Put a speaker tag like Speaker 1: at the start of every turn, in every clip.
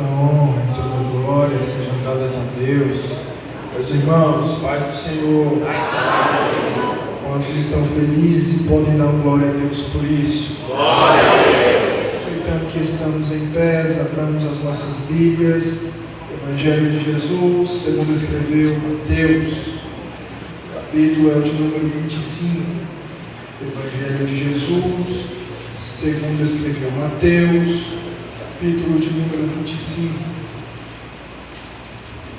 Speaker 1: honra e toda glória sejam dadas a Deus. Meus irmãos, paz do Senhor. Quantos estão felizes e podem dar glória a Deus por isso?
Speaker 2: Glória a Deus.
Speaker 1: Aproveitando que estamos em pé, abramos as nossas Bíblias. Evangelho de Jesus, segundo escreveu Mateus. O capítulo é o de número 25. Evangelho de Jesus, segundo escreveu Mateus, capítulo de número 25.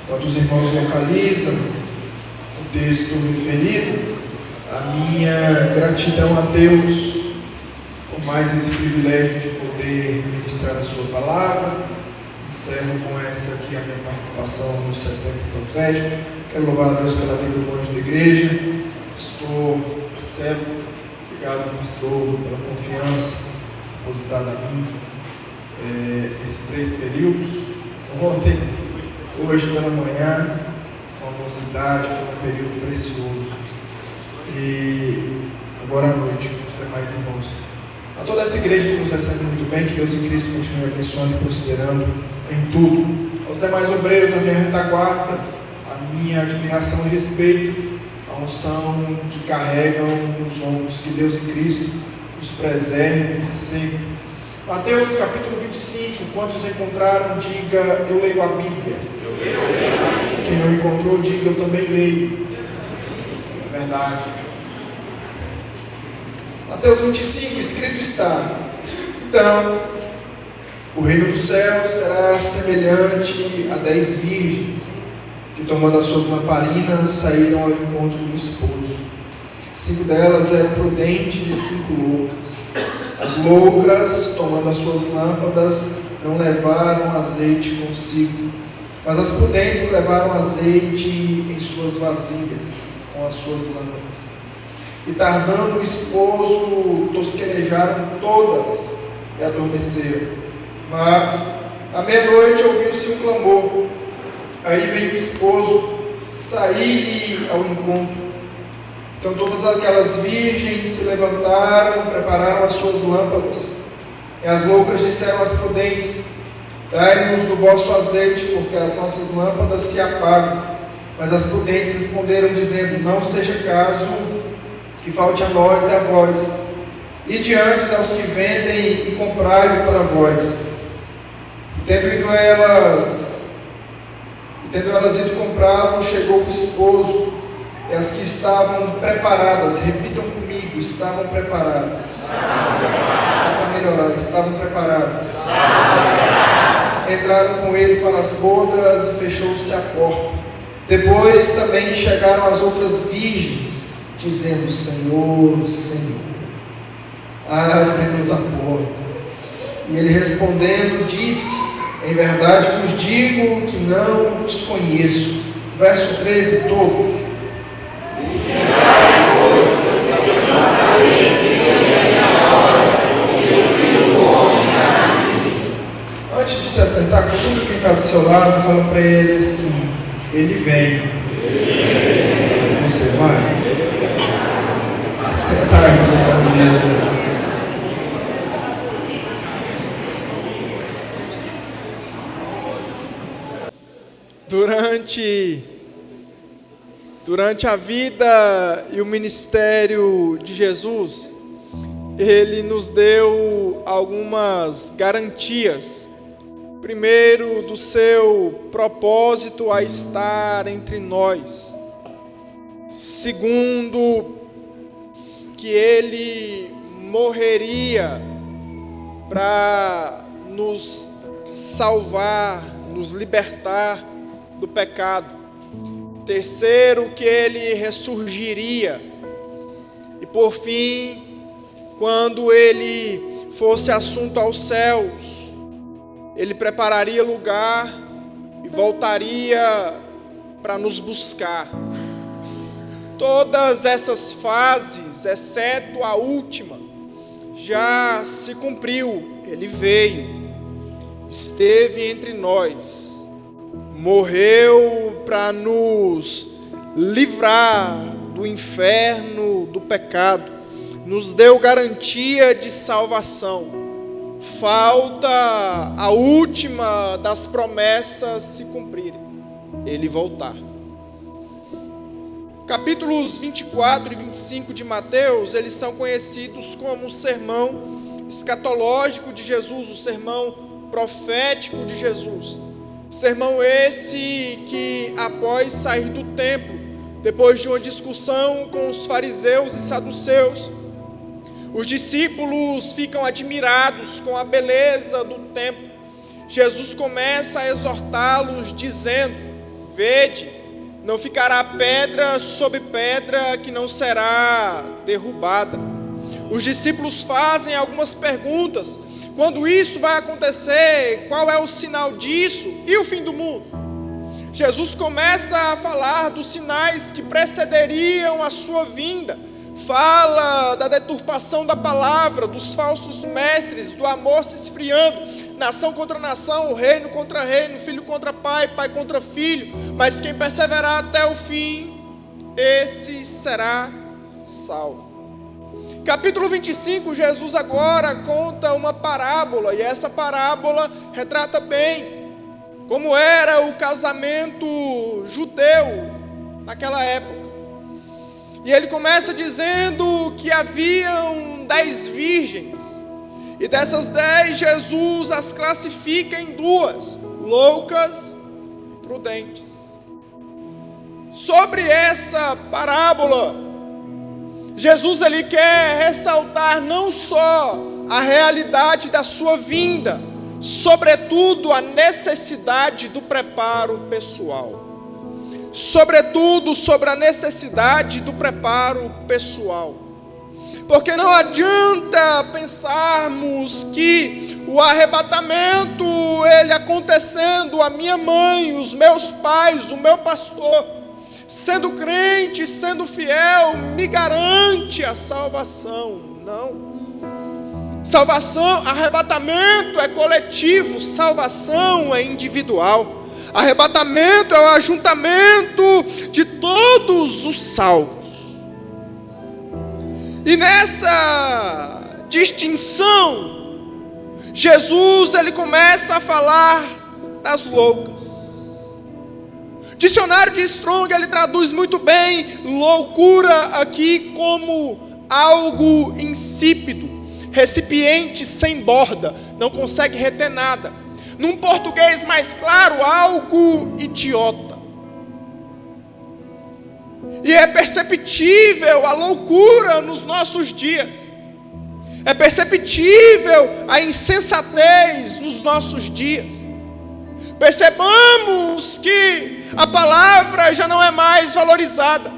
Speaker 1: Quando os irmãos localizam o texto referido, a minha gratidão a Deus por mais esse privilégio de poder ministrar a sua palavra. Encerro com essa aqui a minha participação no setembro profético. Quero louvar a Deus pela vida do anjo da igreja, pastor Marcelo. Obrigado, pastor, pela confiança depositada a mim esses 3 períodos. Ontem, hoje pela manhã, com a mocidade, foi um período precioso. E agora à noite, com os demais irmãos. A toda essa igreja que nos recebe muito bem, que Deus em Cristo continue abençoando e prosperando em tudo. Aos demais obreiros, a minha retaguarda, a minha admiração e respeito, a unção que carregam nos ombros, que Deus em Cristo os preserve sempre. Mateus capítulo 25, quantos encontraram, diga, eu leio a Bíblia. Quem não encontrou, diga, eu também leio. É verdade. Mateus 25, escrito está: então, o reino dos céus será semelhante a 10 virgens, que tomando as suas lamparinas, saíram ao encontro do esposo. 5 delas eram prudentes e 5 loucas. As loucas, tomando as suas lâmpadas, não levaram azeite consigo, mas as prudentes levaram azeite em suas vasilhas, com as suas lâmpadas. E tardando o esposo, tosquenejaram todas e adormeceram. Mas, à meia-noite, ouviu-se um clamor. Aí veio o esposo, saí-lhe ao encontro. Então todas aquelas virgens se levantaram, prepararam as suas lâmpadas. E as loucas disseram às prudentes: dai-nos do vosso azeite, porque as nossas lâmpadas se apagam. Mas as prudentes responderam, dizendo: não seja caso que falte a nós e a vós. Ide antes aos que vendem e comprai-o para vós. E tendo elas ido comprá-lo, chegou o esposo, e as que estavam preparadas, repitam comigo, estavam preparadas. Para melhorar, estavam preparadas. Entraram com ele para as bodas e fechou-se a porta. Depois também chegaram as outras virgens, dizendo: Senhor, Senhor, abre-nos a porta. E ele respondendo disse: em verdade vos digo que não vos conheço. Verso 13, todos. Antes de se assentar, cutuca quem está do seu lado, fala para ele assim: ele vem. Você vai? Sentar-nos em nome de Jesus. Durante a vida e o ministério de Jesus, Ele nos deu algumas garantias. Primeiro, do seu propósito a estar entre nós. Segundo, que Ele morreria para nos salvar, nos libertar do pecado. Terceiro, que Ele ressurgiria. E por fim, quando Ele fosse assunto aos céus, Ele prepararia lugar e voltaria para nos buscar. Todas essas fases, exceto a última, já se cumpriu. Ele veio, esteve entre nós, morreu para nos livrar do inferno, do pecado, nos deu garantia de salvação, falta a última das promessas se cumprirem: ele voltar. Capítulos 24 e 25 de Mateus, eles são conhecidos como o sermão escatológico de Jesus, o sermão profético de Jesus. Sermão esse que, após sair do templo, depois de uma discussão com os fariseus e saduceus, os discípulos ficam admirados com a beleza do templo. Jesus começa a exortá-los dizendo: vede, não ficará pedra sobre pedra que não será derrubada. Os discípulos fazem algumas perguntas: quando isso vai acontecer? Qual é o sinal disso? E o fim do mundo? Jesus começa a falar dos sinais que precederiam a sua vinda. Fala da deturpação da palavra, dos falsos mestres, do amor se esfriando, nação contra nação, reino contra reino, filho contra pai, pai contra filho. Mas quem perseverar até o fim, esse será salvo. Capítulo 25, Jesus agora conta uma parábola, e essa parábola retrata bem como era o casamento judeu naquela época. E ele começa dizendo que haviam 10 virgens, e dessas 10 Jesus as classifica em 2, loucas e prudentes. Sobre essa parábola, Jesus ele quer ressaltar não só a realidade da sua vinda, sobretudo a necessidade do preparo pessoal. Sobretudo sobre a necessidade do preparo pessoal. Porque não adianta pensarmos que o arrebatamento, ele acontecendo, a minha mãe, os meus pais, o meu pastor, sendo crente, sendo fiel, me garante a salvação. Não. Salvação, arrebatamento é coletivo, salvação é individual. Arrebatamento é o ajuntamento de todos os salvos. E nessa distinção, Jesus ele começa a falar das loucas. Dicionário de Strong ele traduz muito bem loucura aqui como algo insípido, recipiente sem borda, não consegue reter nada. Num português mais claro, algo idiota. E é perceptível a loucura nos nossos dias. É perceptível a insensatez nos nossos dias. Percebamos que a palavra já não é mais valorizada.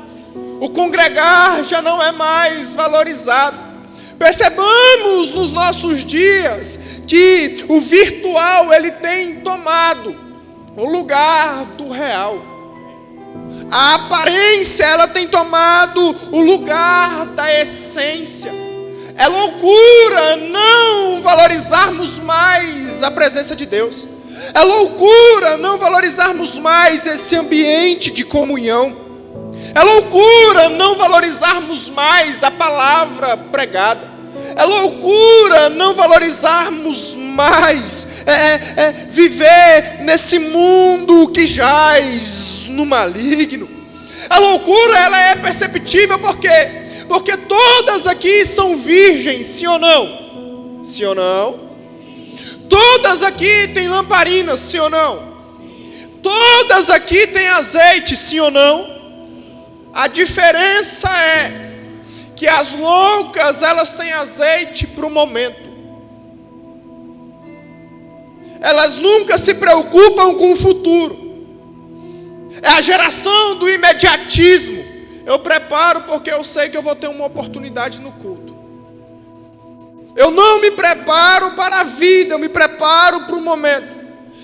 Speaker 1: O congregar já não é mais valorizado. Percebamos nos nossos dias que o virtual ele tem tomado o lugar do real. A aparência ela tem tomado o lugar da essência. É loucura não valorizarmos mais a presença de Deus. É loucura não valorizarmos mais esse ambiente de comunhão. É loucura não valorizarmos mais a palavra pregada. É loucura não valorizarmos mais viver nesse mundo que jaz no maligno. A loucura ela é perceptível porque todas aqui são virgens, sim ou não? Sim ou não? Todas aqui têm lamparinas, sim ou não? Todas aqui têm azeite, sim ou não? A diferença é que as loucas, elas têm azeite para o momento. Elas nunca se preocupam com o futuro. É a geração do imediatismo. Eu preparo porque eu sei que eu vou ter uma oportunidade no culto. Eu não me preparo para a vida, eu me preparo para o momento.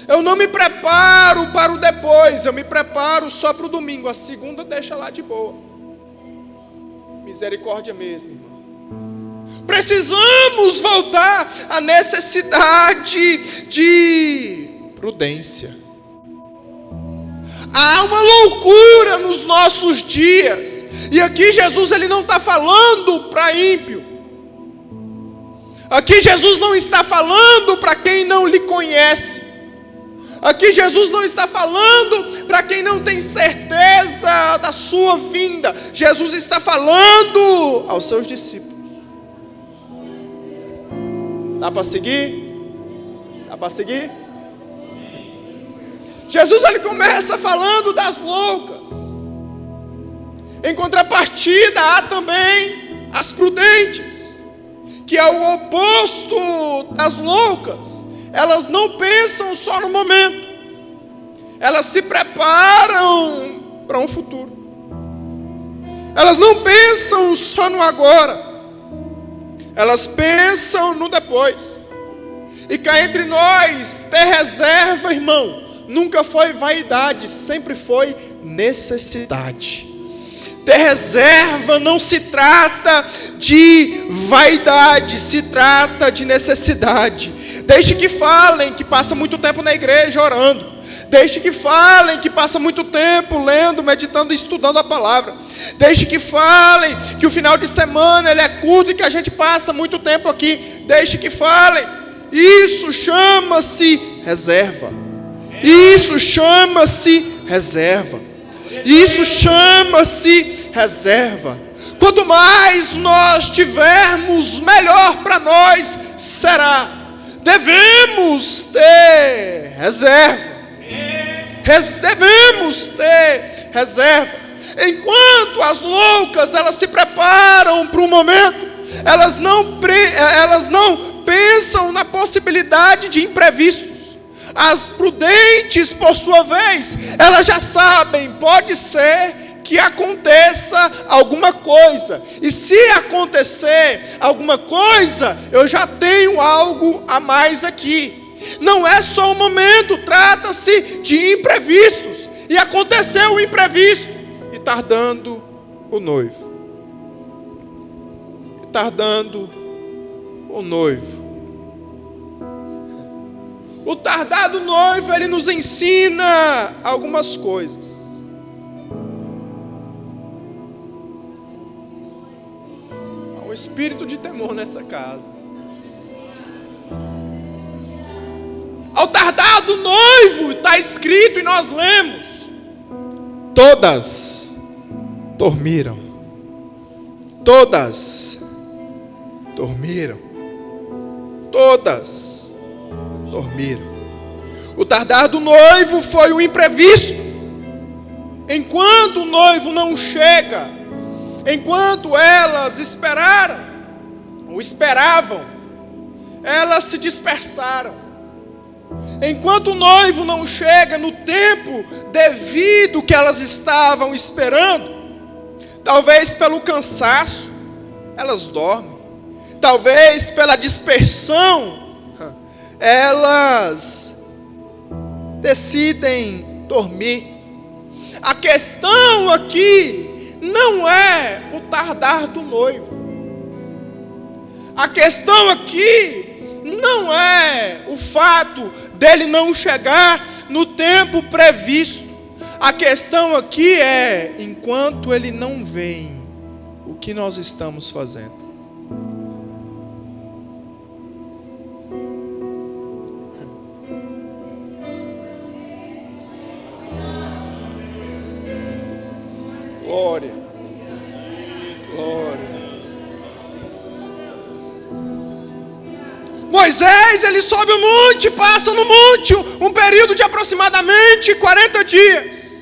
Speaker 1: Eu não me preparo para o depois, eu me preparo só para o domingo. A segunda deixa lá de boa. Misericórdia mesmo, irmão. Precisamos voltar à necessidade de prudência. Há uma loucura nos nossos dias. E aqui Jesus ele não está falando para ímpio.
Speaker 2: Aqui Jesus não está falando para quem não lhe conhece. Aqui Jesus não está falando para quem não tem certeza da sua vinda. Jesus está falando aos seus discípulos. Dá para seguir? Dá para seguir? Jesus ele começa falando das loucas. Em contrapartida há também as prudentes, que é o oposto das loucas. Elas não pensam só no momento, elas se preparam para um futuro. Elas não pensam só no agora, elas pensam no depois. E cá entre nós, ter reserva, irmão, nunca foi vaidade, sempre foi necessidade. Ter reserva não se trata de vaidade, se trata de necessidade. Deixe que falem que passa muito tempo na igreja orando. Deixe que falem que passa muito tempo lendo, meditando e estudando a palavra. Deixe que falem que o final de semana ele é curto e que a gente passa muito tempo aqui. Deixe que falem. Isso chama-se reserva. Isso chama-se reserva. Isso chama-se reserva. Quanto mais nós tivermos, melhor para nós será. Devemos ter reserva. Devemos ter reserva. Enquanto as loucas elas se preparam para um momento, elas não pensam na possibilidade de imprevistos. As prudentes, por sua vez, elas já sabem, pode ser que aconteça alguma coisa. E se acontecer alguma coisa, eu já tenho algo a mais aqui. Não é só um momento, trata-se de imprevistos. E aconteceu o imprevisto. E tardando o noivo. Tardando o noivo. O tardado noivo, ele nos ensina algumas coisas. Há um espírito de temor nessa casa. Ao tardado noivo, está escrito e nós lemos: todas dormiram. Todas dormiram. Todas dormiram. O tardar do noivo foi o imprevisto. Enquanto o noivo não chega, enquanto elas esperaram, ou esperavam, elas se dispersaram. Enquanto o noivo não chega no tempo devido que elas estavam esperando, talvez pelo cansaço, elas dormem. Talvez pela dispersão, elas decidem dormir. A questão aqui não é o tardar do noivo. A questão aqui não é o fato dele não chegar no tempo previsto. A questão aqui é, enquanto ele não vem, o que nós estamos fazendo? Glória. Glória. Moisés, ele sobe o monte, passa no monte, um período de aproximadamente 40 dias.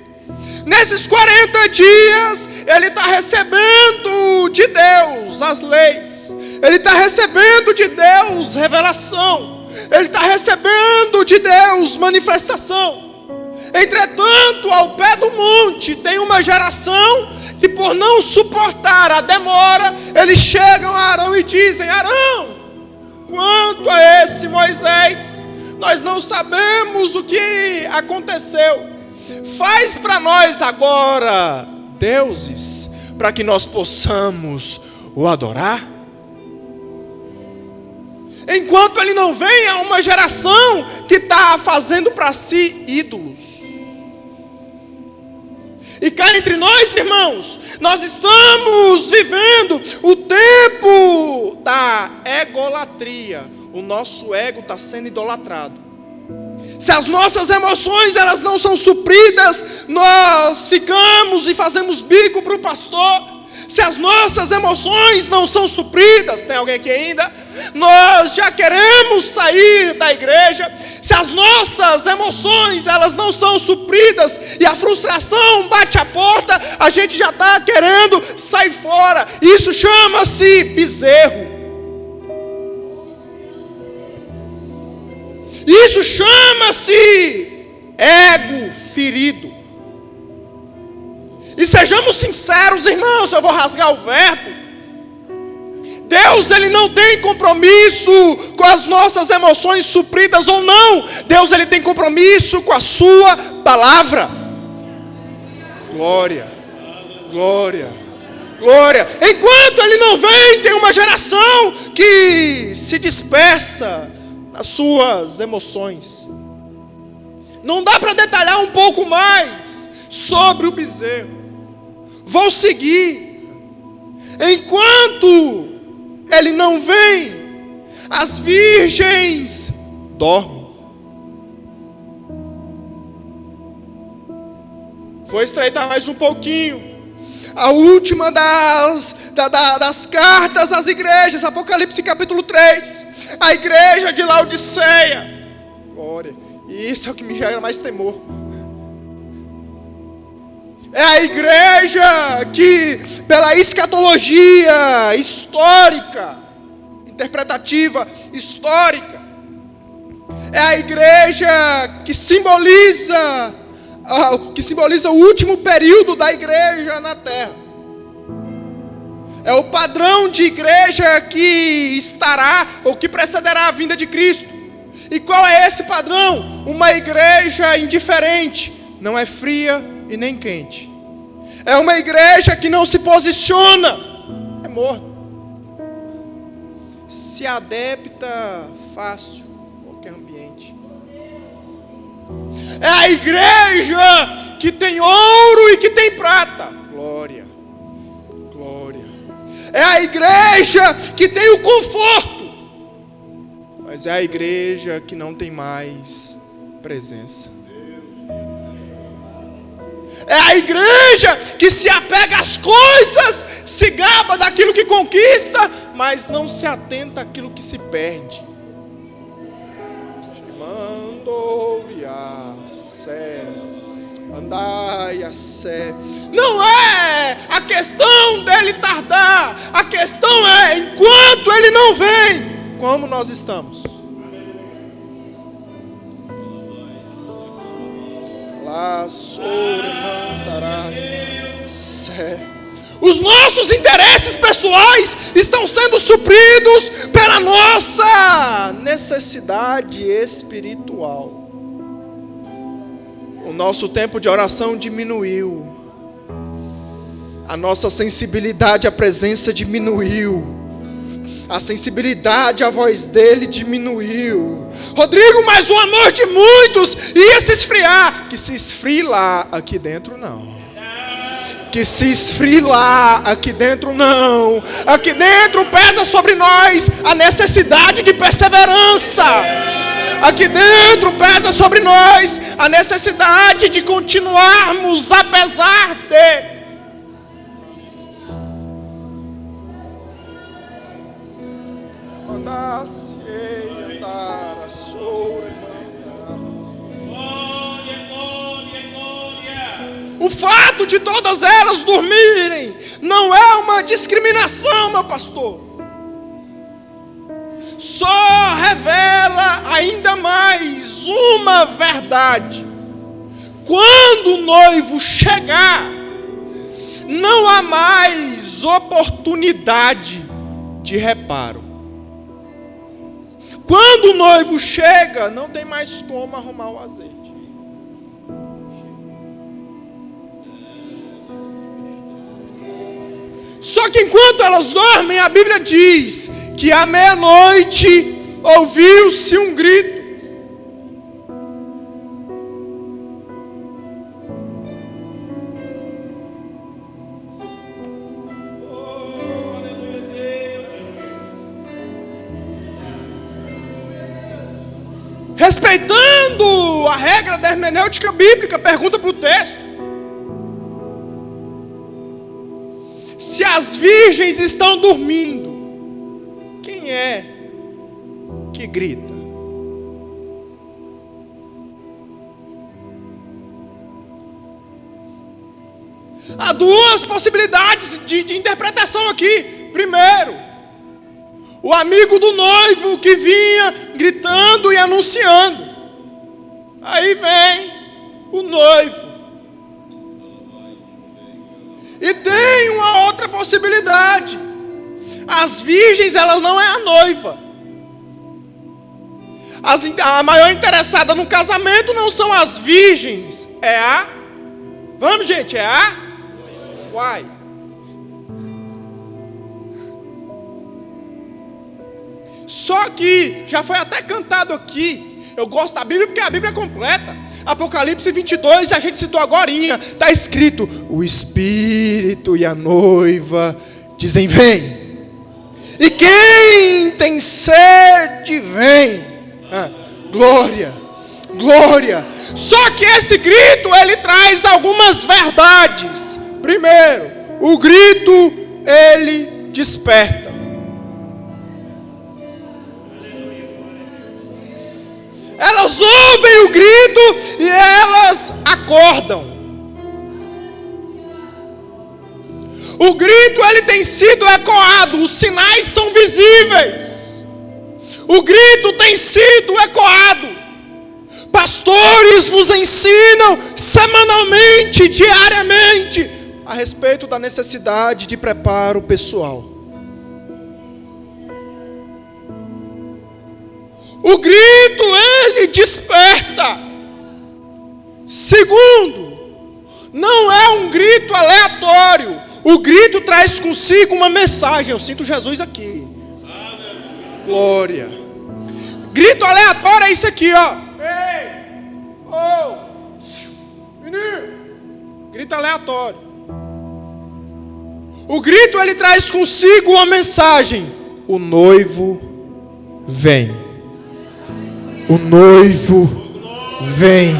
Speaker 2: Nesses 40 dias, ele está recebendo de Deus as leis. Ele está recebendo de Deus revelação. Ele está recebendo de Deus manifestação. Entretanto, ao pé do monte, tem uma geração que, por não suportar a demora, eles chegam a Arão e dizem: Arão, quanto a esse Moisés, nós não sabemos o que aconteceu. Faz para nós agora deuses, para que nós possamos o adorar. Enquanto ele não vem, há uma geração que está fazendo para si ídolos. E cá entre nós, irmãos, nós estamos vivendo o tempo tempo da egolatria, o nosso ego está sendo idolatrado. Se as nossas emoções elas não são supridas, nós ficamos e fazemos bico para o pastor. Se as nossas emoções não são supridas, tem alguém aqui ainda? Nós já queremos sair da igreja. Se as nossas emoções elas não são supridas e a frustração bate a porta, a gente já está querendo sair fora. Isso chama-se bezerro. Isso chama-se ego ferido. E sejamos sinceros, irmãos, eu vou rasgar o verbo. Deus, Ele não tem compromisso com as nossas emoções supridas ou não. Deus, Ele tem compromisso com a sua palavra. Glória, glória, glória. Enquanto Ele não vem, tem uma geração que se dispersa nas suas emoções. Não dá para detalhar um pouco mais sobre o bezerro. Vou seguir. Enquanto ele não vem, as virgens dormem. Vou estreitar mais um pouquinho. A última das cartas às igrejas, Apocalipse capítulo 3. A igreja de Laodiceia. Glória. E isso é o que me gera mais temor. É a igreja que, pela escatologia histórica, interpretativa histórica, é a igreja que simboliza o último período da igreja na terra. É o padrão de igreja que estará ou que precederá a vinda de Cristo. E qual é esse padrão? Uma igreja indiferente, não é fria e nem quente. É uma igreja que não se posiciona, é morna. Se adapta fácil a qualquer ambiente. É a igreja que tem ouro e que tem prata. Glória, glória. É a igreja que tem o conforto, mas é a igreja que não tem mais presença. É a igreja que se apega às coisas, se gaba daquilo que conquista, mas não se atenta àquilo que se perde. Andai a sé. Não é a questão dele tardar, a questão é enquanto ele não vem, como nós estamos. Os nossos interesses pessoais estão sendo supridos pela nossa necessidade espiritual. O nosso tempo de oração diminuiu. A nossa sensibilidade à presença diminuiu. A sensibilidade à voz dele diminuiu. Rodrigo, mas o amor de muitos ia se esfriar. Que se esfrie lá, aqui dentro não. Que se esfrie lá, aqui dentro não. Aqui dentro pesa sobre nós a necessidade de perseverança. Aqui dentro pesa sobre nós a necessidade de continuarmos apesar de. O fato de todas elas dormirem não é uma discriminação, meu pastor. Só revela ainda mais uma verdade. Quando o noivo chegar, não há mais oportunidade de reparo. Quando o noivo chega, não tem mais como arrumar o azeite. Só que enquanto elas dormem, a Bíblia diz que à meia-noite ouviu-se um grito. respeitando a regra da hermenêutica bíblica, pergunta para o texto: se as virgens estão dormindo, quem é que grita? Há duas possibilidades de interpretação aqui. Primeiro, o amigo do noivo que vinha gritando e anunciando. Aí vem o noivo. E tem uma outra possibilidade: as virgens, elas não é a noiva. A maior interessada no casamento não são as virgens, é a... Vamos, gente, é a... Uai. Só que já foi até cantado aqui. Eu gosto da Bíblia porque a Bíblia é completa. Apocalipse 22, a gente citou agorinha. Está escrito: o Espírito e a noiva dizem vem. E quem tem sede vem. Glória, glória. Só que esse grito, ele traz algumas verdades. Primeiro, o grito, ele desperta. Elas ouvem o grito e elas acordam. O grito, ele tem sido ecoado, os sinais são visíveis. O grito tem sido ecoado. Pastores nos ensinam semanalmente, diariamente, a respeito da necessidade de preparo pessoal. O grito, ele desperta. Segundo, não é um grito aleatório. O grito traz consigo uma mensagem. Eu sinto Jesus aqui. Glória. Grito aleatório é isso aqui, ó. Ei! Oh! Menino! Grito aleatório. O grito, ele traz consigo uma mensagem: o noivo vem. O noivo vem.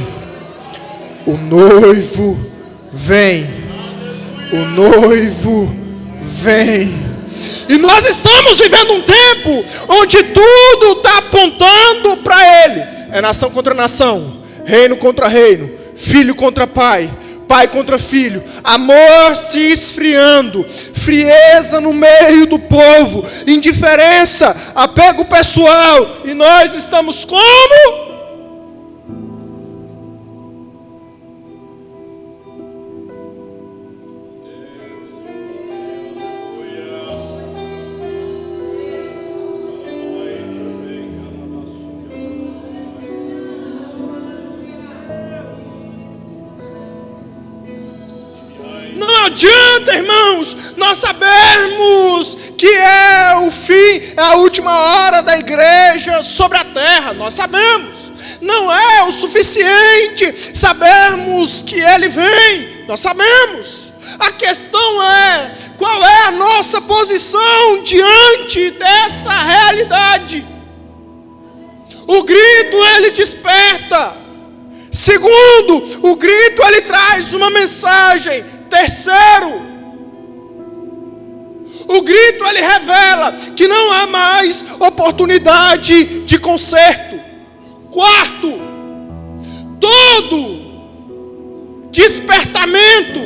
Speaker 2: O noivo vem. O noivo vem. E nós estamos vivendo um tempo onde tudo está apontando para Ele. É nação contra nação, reino contra reino, filho contra pai, pai contra filho, amor se esfriando, frieza no meio do povo, indiferença, apego pessoal, e nós estamos como? Não adianta, irmãos, nós sabemos que é o fim, é a última hora da igreja sobre a terra, nós sabemos. Não é o suficiente sabermos que Ele vem, nós sabemos. A questão é, qual é a nossa posição diante dessa realidade? O grito, ele desperta. Segundo, o grito, ele traz uma mensagem. Terceiro, o grito, ele revela que não há mais oportunidade de conserto. Quarto, todo despertamento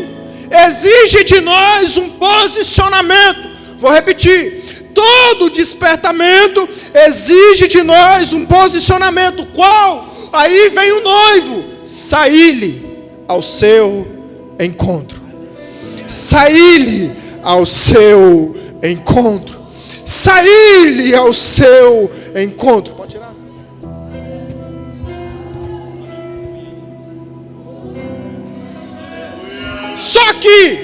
Speaker 2: exige de nós um posicionamento. Vou repetir: todo despertamento exige de nós um posicionamento. Qual? Aí vem o noivo, saí-lhe ao seu encontro. Saí-lhe ao seu encontro. Saí-lhe ao seu encontro. Pode tirar? Só que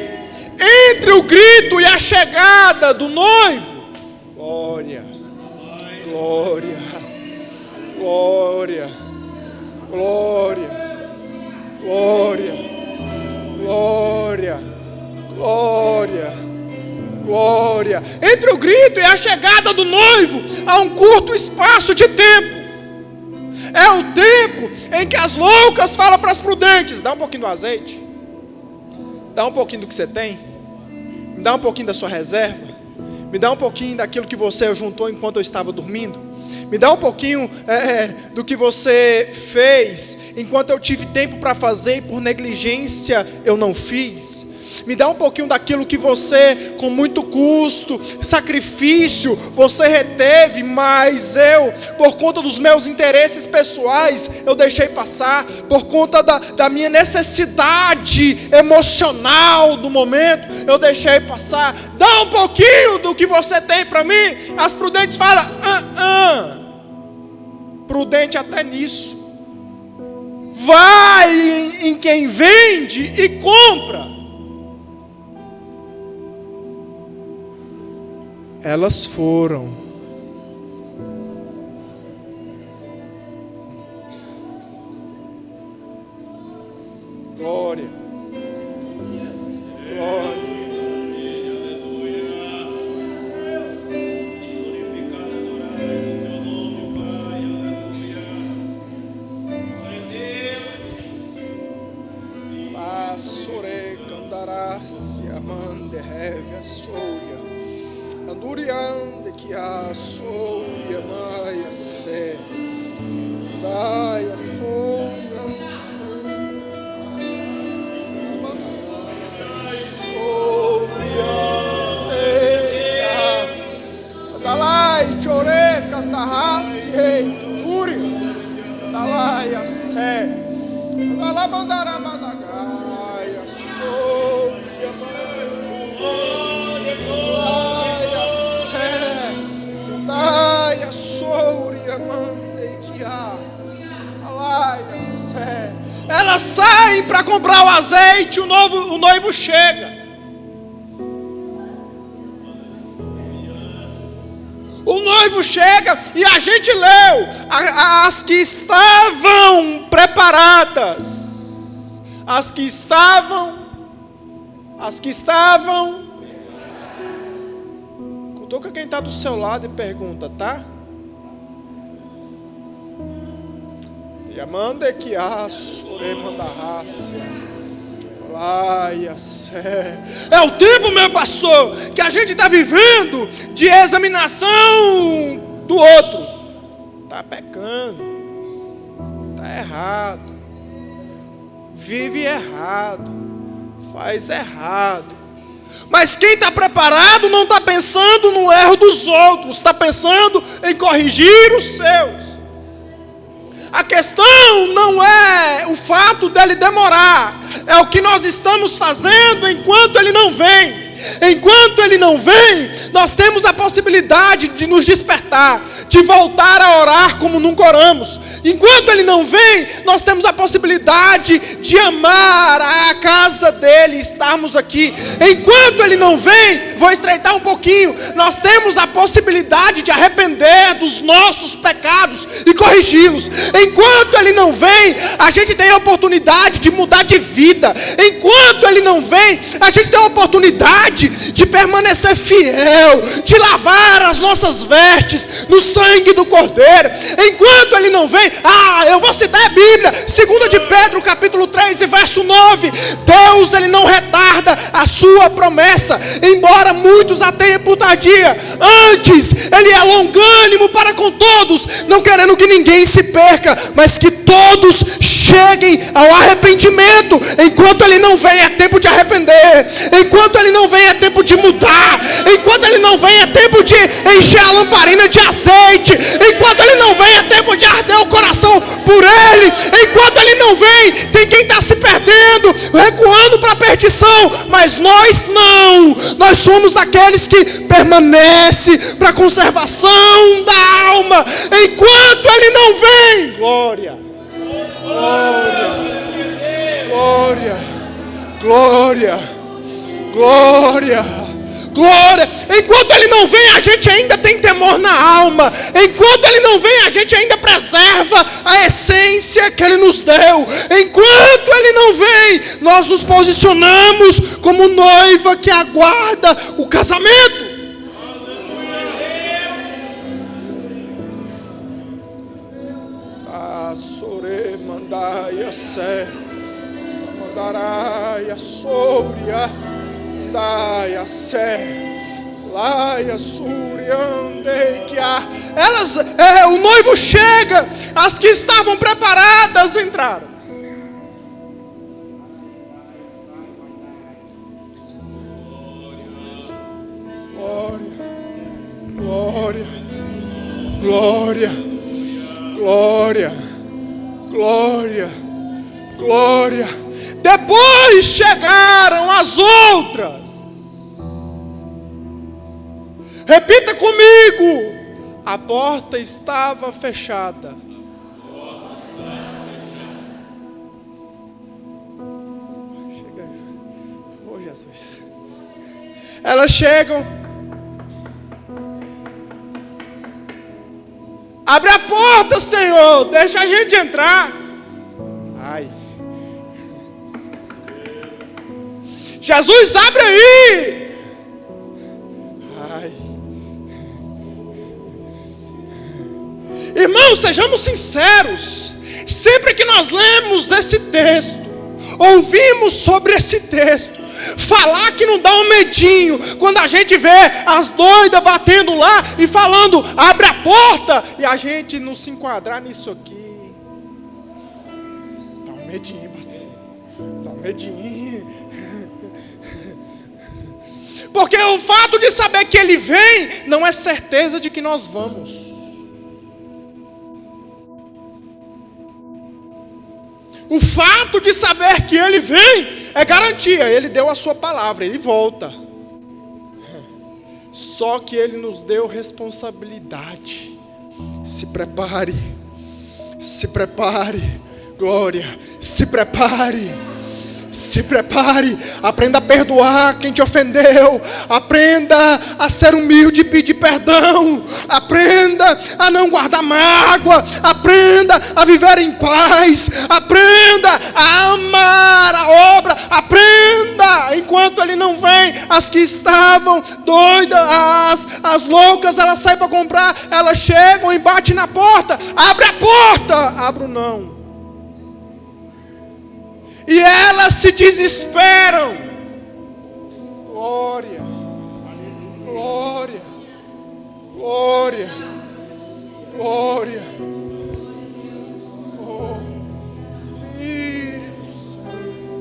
Speaker 2: entre o grito e a chegada do noivo, glória, glória, glória, glória, glória, glória, glória, glória. Entre o grito e a chegada do noivo há um curto espaço de tempo. É o tempo em que as loucas falam para as prudentes: dá um pouquinho do azeite, dá um pouquinho do que você tem, me dá um pouquinho da sua reserva, me dá um pouquinho daquilo que você juntou enquanto eu estava dormindo, me dá um pouquinho do que você fez enquanto eu tive tempo para fazer e por negligência eu não fiz. Me dá um pouquinho daquilo que você, com muito custo, sacrifício, você reteve, mas eu, por conta dos meus interesses pessoais, eu deixei passar, por conta da minha necessidade emocional do momento, eu deixei passar. Dá um pouquinho do que você tem para mim. As prudentes falam: prudente até nisso. Vai em quem vende e compra. Elas foram. Glória. Glória. Passore candarás e amande reve a soia. Anduriande que a soia maia se dai a soia dalai chore candahasi uri dalai a se dalabandara madagai a soia elas saem para comprar o azeite, o noivo chega. O noivo chega e a gente leu, as que estavam preparadas, as que estavam, cutuca quem está do seu lado e pergunta: tá? Yamande que manda raça. É o tempo, meu pastor, que a gente está vivendo de examinação do outro. Está pecando, está errado, vive errado, faz errado. Mas quem está preparado não está pensando no erro dos outros, está pensando em corrigir os seus. A questão não é o fato dele demorar, é o que nós estamos fazendo enquanto ele não vem. Enquanto ele não vem, nós temos a possibilidade de nos despertar, de voltar a orar como nunca oramos. Enquanto ele não vem, nós temos a possibilidade de amar a casa dele, estarmos aqui. Enquanto ele não vem, vou estreitar um pouquinho, nós temos a possibilidade de arrepender dos nossos pecados e corrigi-los. Enquanto ele não vem, a gente tem a oportunidade de mudar de vida. Enquanto ele não vem, a gente tem a oportunidade de permanecer fiel, de lavar as nossas vestes no sangue do Cordeiro. Enquanto ele não vem, eu vou citar a Bíblia, 2 de Pedro capítulo 3 e verso 9. Deus, ele não retarda a sua promessa, embora muitos a tenham por tardia. Antes, ele é longânimo para com todos, não querendo que ninguém se perca, mas que todos cheguem ao arrependimento. Enquanto ele não vem, é tempo de arrepender. Enquanto ele não vem, é tempo de mudar. Enquanto ele não vem, é tempo de encher a lamparina de azeite. Enquanto ele não vem, é tempo de arder o coração por ele. Enquanto ele não vem, tem quem está se perdendo, recuando para a perdição, mas nós não. Nós somos daqueles que permanecem para a conservação da alma. Enquanto ele não vem, glória, glória, glória, glória, glória. Enquanto ele não vem, a gente ainda tem temor na alma. Enquanto ele não vem, a gente ainda preserva a essência que ele nos deu. Enquanto ele não vem, nós nos posicionamos como noiva que aguarda o casamento. Daia sé, Mandaraia Soria, Daia sé, Laia Suriandei que há. Elas, o noivo chega, as que estavam preparadas entraram. Glória, glória, glória, glória, glória. Depois chegaram as outras. Repita comigo. A porta estava fechada. Chega. Oh, Jesus. Elas chegam. Abre a porta, Senhor, deixa a gente entrar. Ai. Jesus, abre aí. Ai. Irmãos, sejamos sinceros. Sempre que nós lemos esse texto, ouvimos sobre esse texto, falar que não dá um medinho quando a gente vê as doidas batendo lá e falando, abre a porta, e a gente não se enquadrar nisso aqui. Dá um medinho, pastor. Dá um medinho. Porque o fato de saber que ele vem não é certeza de que nós vamos. O fato de saber que ele vem é garantia. Ele deu a sua palavra, ele volta. Só que ele nos deu responsabilidade. Se prepare. Se prepare. Glória. Se prepare. Se prepare, aprenda a perdoar quem te ofendeu, aprenda a ser humilde e pedir perdão, aprenda a não guardar mágoa, aprenda a viver em paz, aprenda a amar a obra, aprenda, enquanto ele não vem, as que estavam doidas, as loucas, elas saem para comprar, elas chegam e batem na porta, abre a porta, abre o não. E elas se desesperam. Glória, glória, glória, glória. Oh, Espírito Santo.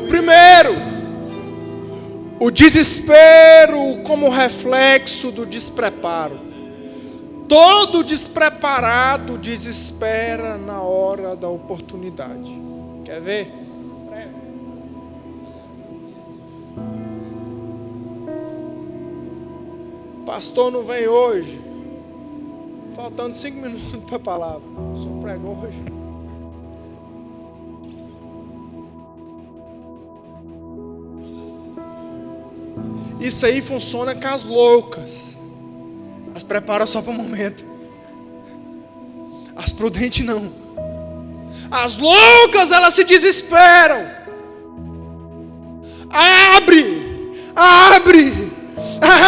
Speaker 2: Primeiro, o desespero como reflexo do despreparo. Todo despreparado desespera na hora da oportunidade. Quer ver? Pastor não vem hoje. Faltando 5 minutos para a palavra. O senhor pregou hoje. Isso aí funciona com as loucas. As preparam só para o momento. As prudentes não. As loucas, elas se desesperam. Abre! Abre!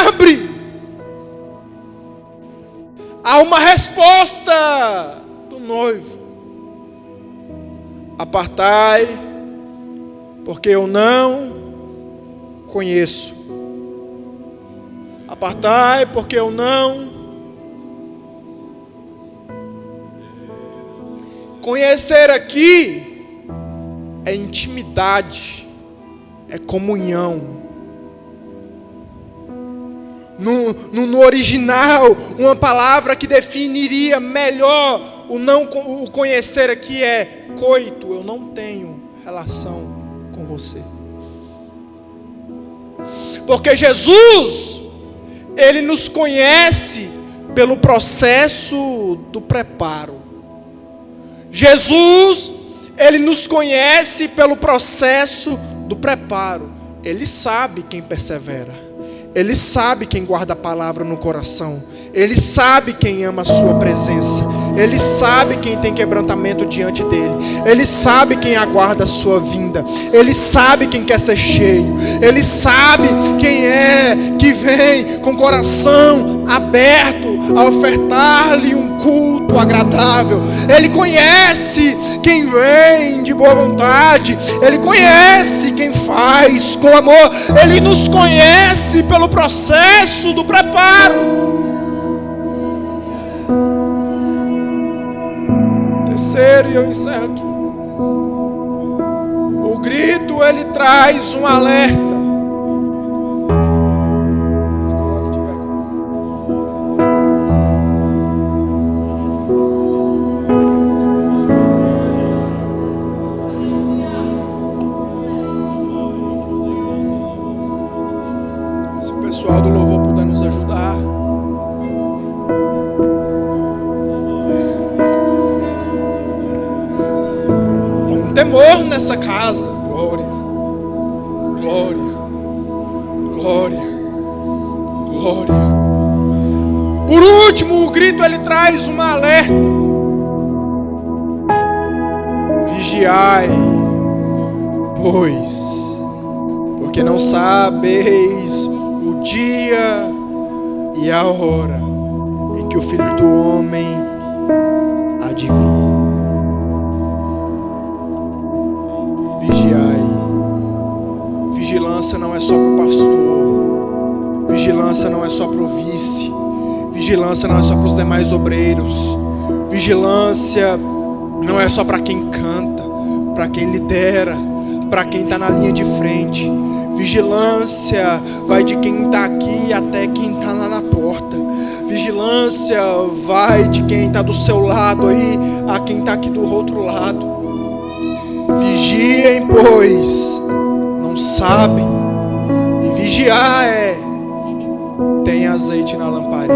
Speaker 2: Abre! Há uma resposta do noivo. Apartai, porque eu não conheço. Apartai, porque eu não conhecer aqui é intimidade, é comunhão. no original, uma palavra que definiria melhor o conhecer aqui é coito. Eu não tenho relação com você. Porque Jesus, Ele nos conhece pelo processo do preparo. Jesus, Ele nos conhece pelo processo do preparo. Ele sabe quem persevera. Ele sabe quem guarda a palavra no coração. Ele sabe quem ama a sua presença. Ele sabe quem tem quebrantamento diante dele. Ele sabe quem aguarda a sua vinda. Ele sabe quem quer ser cheio. Ele sabe quem é que vem com o coração aberto a ofertar-lhe um culto agradável. Ele conhece quem vem de boa vontade. Ele conhece quem faz com amor. Ele nos conhece pelo processo do preparo. Terceiro, e eu encerro aqui. O grito, ele traz um alerta. Se coloque de pé. Se o pessoal do louvor puder nos ajudar. Temor nessa casa. Glória, glória, glória, glória. Por último, o grito, ele traz uma alerta. Vigiai, pois, porque não sabeis o dia e a hora em que o Filho do Homem há de vir. Vigilância não é só para o pastor. Vigilância não é só para o vice. Vigilância não é só para os demais obreiros. Vigilância não é só para quem canta, para quem lidera, para quem está na linha de frente. Vigilância vai de quem está aqui até quem está lá na porta. Vigilância vai de quem está do seu lado aí a quem está aqui do outro lado. Vigiem, pois não sabem. E vigiar é: tem azeite na lamparina.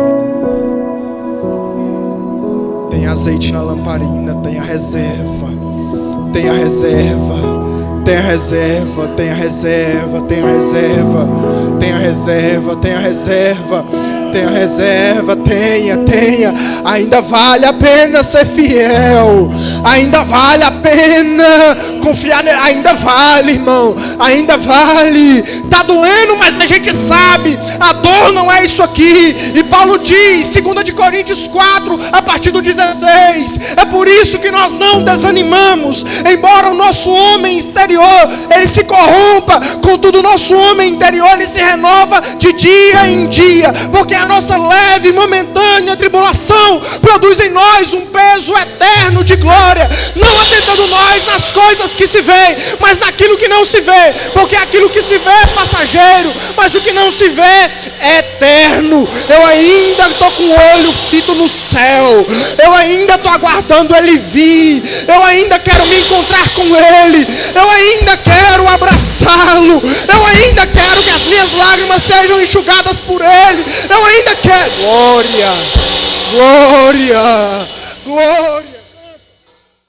Speaker 2: Tem azeite na lamparina. Tem a reserva. Tem a reserva. Tem a reserva. Tem a reserva. Tem a reserva. Tem a reserva. Tem a reserva. Tenha reserva, tenha. Ainda vale a pena ser fiel. Ainda vale a pena confiar nele. Ainda vale, irmão. Ainda vale. Tá doendo, mas a gente sabe. A dor não é isso aqui. E Paulo diz, 2 Coríntios 4, a partir do 16. É por isso que nós não desanimamos. Embora o nosso homem exterior ele se corrompa, contudo o nosso homem interior ele se renova de dia em dia. Porque a nossa leve e momentânea tribulação produz em nós um peso eterno de glória, não atentando nós nas coisas que se veem, mas naquilo que não se vê. Porque aquilo que se vê é passageiro, mas o que não se vê é eterno. Eu ainda estou com o olho fito no céu. Eu ainda estou aguardando ele vir. Eu ainda quero me encontrar com ele. Eu ainda quero abraçá-lo. Eu ainda quero que as minhas lágrimas sejam enxugadas por ele. Eu ainda quero. Glória, glória, glória.